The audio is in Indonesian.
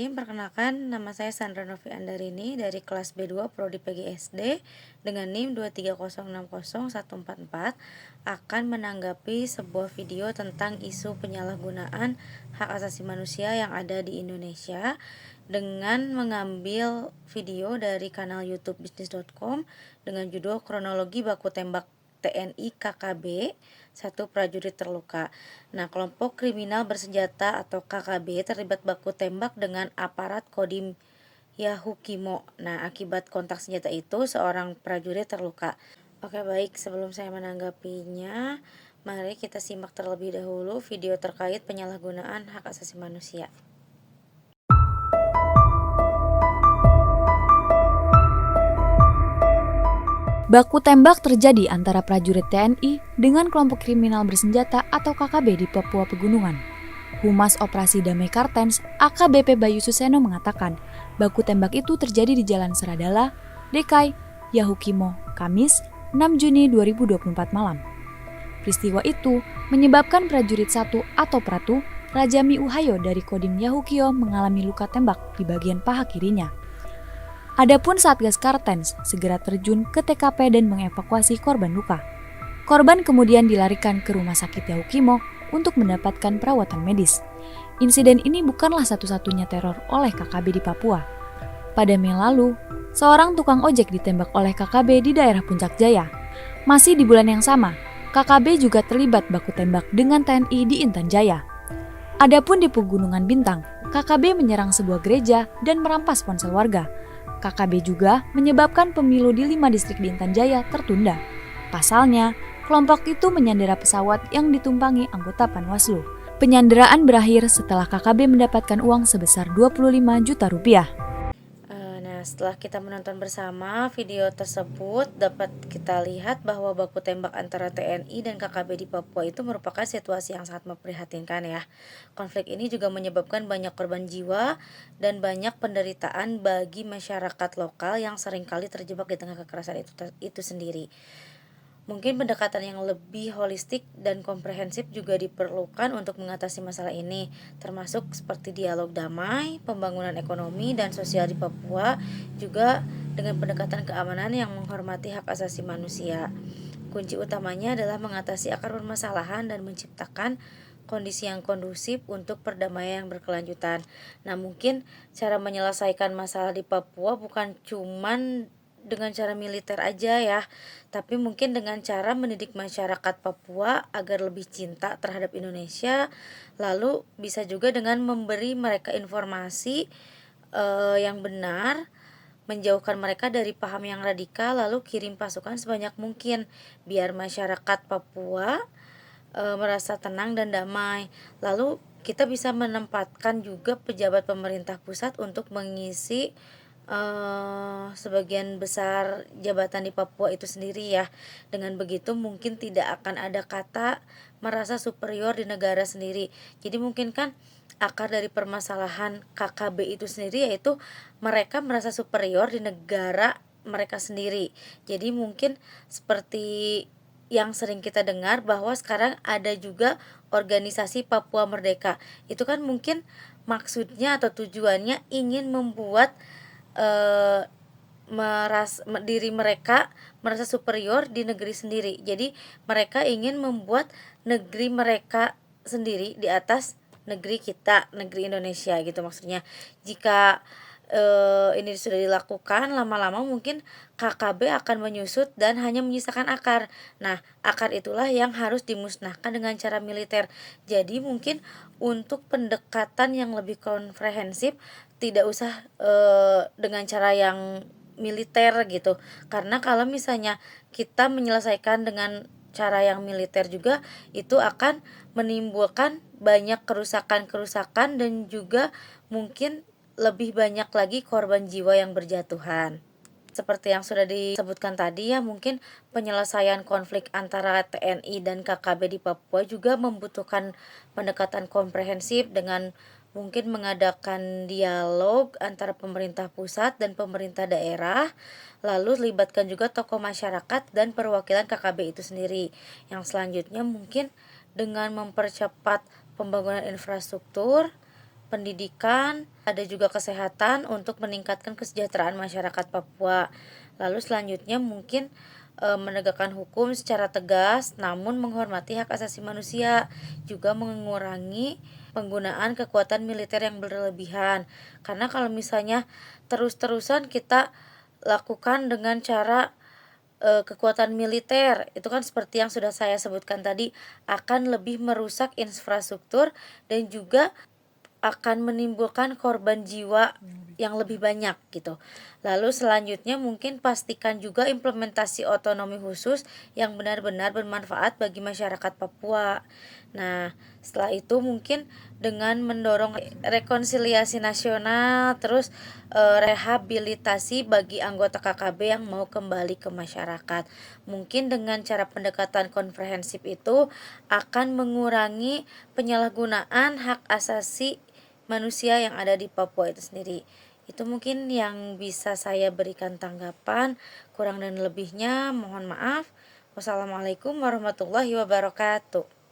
Bismillahirrahmanirrahim. Perkenalkan, nama saya Sandra Novi Andarini dari kelas B2 Prodi PGSD dengan NIM 230600144 akan menanggapi sebuah video tentang isu penyalahgunaan hak asasi manusia yang ada di Indonesia dengan mengambil video dari kanal YouTube bisnis.com dengan judul Kronologi Baku Tembak TNI KKB, satu prajurit terluka. Nah, kelompok kriminal bersenjata atau KKB terlibat baku tembak dengan aparat Kodim Yahukimo. Nah, akibat kontak senjata itu seorang prajurit terluka. Oke, baik, sebelum saya menanggapinya, mari kita simak terlebih dahulu video terkait penyalahgunaan hak asasi manusia. Baku tembak terjadi antara prajurit TNI dengan kelompok kriminal bersenjata atau KKB di Papua Pegunungan. Humas Operasi Damai Kartens, AKBP Bayu Suseno mengatakan, baku tembak itu terjadi di Jalan Seradala, Dekai, Yahukimo, Kamis, 6 Juni 2024 malam. Peristiwa itu menyebabkan prajurit 1 atau Pratu, Rajami Uhayo dari Kodim Yahukio mengalami luka tembak di bagian paha kirinya. Adapun Satgas Kartens segera terjun ke TKP dan mengevakuasi korban luka. Korban kemudian dilarikan ke Rumah Sakit Yahukimo untuk mendapatkan perawatan medis. Insiden ini bukanlah satu-satunya teror oleh KKB di Papua. Pada Mei lalu, seorang tukang ojek ditembak oleh KKB di daerah Puncak Jaya. Masih di bulan yang sama, KKB juga terlibat baku tembak dengan TNI di Intan Jaya. Adapun di Pegunungan Bintang, KKB menyerang sebuah gereja dan merampas ponsel warga. KKB juga menyebabkan pemilu di 5 distrik di Intan Jaya tertunda. Pasalnya, kelompok itu menyandera pesawat yang ditumpangi anggota Panwaslu. Penyanderaan berakhir setelah KKB mendapatkan uang sebesar 25 juta rupiah. Setelah kita menonton bersama video tersebut, dapat kita lihat bahwa baku tembak antara TNI dan KKB di Papua itu merupakan situasi yang sangat memprihatinkan ya. Konflik ini juga menyebabkan banyak korban jiwa dan banyak penderitaan bagi masyarakat lokal yang seringkali terjebak di tengah kekerasan itu sendiri. Mungkin pendekatan yang lebih holistik dan komprehensif juga diperlukan untuk mengatasi masalah ini, termasuk seperti dialog damai, pembangunan ekonomi dan sosial di Papua, juga dengan pendekatan keamanan yang menghormati hak asasi manusia. Kunci utamanya adalah mengatasi akar permasalahan dan menciptakan kondisi yang kondusif untuk perdamaian yang berkelanjutan. Nah, mungkin cara menyelesaikan masalah di Papua bukan cuman dengan cara militer aja ya, tapi mungkin dengan cara mendidik masyarakat Papua agar lebih cinta terhadap Indonesia, lalu bisa juga dengan memberi mereka informasi yang benar, menjauhkan mereka dari paham yang radikal, lalu kirim pasukan sebanyak mungkin biar masyarakat Papua merasa tenang dan damai. Lalu kita bisa menempatkan juga pejabat pemerintah pusat untuk mengisi sebagian besar jabatan di Papua itu sendiri ya. Dengan begitu mungkin tidak akan ada kata merasa superior di negara sendiri. Jadi mungkin kan akar dari permasalahan KKB itu sendiri yaitu mereka merasa superior di negara mereka sendiri. Jadi mungkin seperti yang sering kita dengar bahwa sekarang ada juga organisasi Papua Merdeka. Itu kan mungkin maksudnya atau tujuannya ingin membuat diri mereka merasa superior di negeri sendiri. Jadi mereka ingin membuat negeri mereka sendiri di atas negeri kita, negeri Indonesia gitu maksudnya. Jika ini sudah dilakukan, lama-lama mungkin KKB akan menyusut dan hanya menyisakan akar. Nah, akar itulah yang harus dimusnahkan dengan cara militer. Jadi mungkin untuk pendekatan yang lebih komprehensif tidak usah dengan cara yang militer gitu. Karena kalau misalnya kita menyelesaikan dengan cara yang militer juga, itu akan menimbulkan banyak kerusakan-kerusakan dan juga mungkin lebih banyak lagi korban jiwa yang berjatuhan. Seperti yang sudah disebutkan tadi ya, mungkin penyelesaian konflik antara TNI dan KKB di Papua juga membutuhkan pendekatan komprehensif dengan mungkin mengadakan dialog antara pemerintah pusat dan pemerintah daerah, lalu libatkan juga tokoh masyarakat dan perwakilan KKB itu sendiri. Yang selanjutnya mungkin dengan mempercepat pembangunan infrastruktur, pendidikan, ada juga kesehatan untuk meningkatkan kesejahteraan masyarakat Papua. Lalu selanjutnya mungkin menegakkan hukum secara tegas namun menghormati hak asasi manusia, juga mengurangi penggunaan kekuatan militer yang berlebihan. Karena kalau misalnya terus-terusan kita lakukan dengan cara kekuatan militer, itu kan seperti yang sudah saya sebutkan tadi, akan lebih merusak infrastruktur dan juga akan menimbulkan korban jiwa yang lebih banyak gitu. Lalu selanjutnya mungkin pastikan juga implementasi otonomi khusus yang benar-benar bermanfaat bagi masyarakat Papua. Nah, setelah itu mungkin dengan mendorong rekonsiliasi nasional, terus rehabilitasi bagi anggota KKB yang mau kembali ke masyarakat. Mungkin dengan cara pendekatan komprehensif itu akan mengurangi penyalahgunaan hak asasi manusia yang ada di Papua itu sendiri. Itu mungkin yang bisa saya berikan tanggapan, kurang dan lebihnya mohon maaf. Wassalamualaikum warahmatullahi wabarakatuh.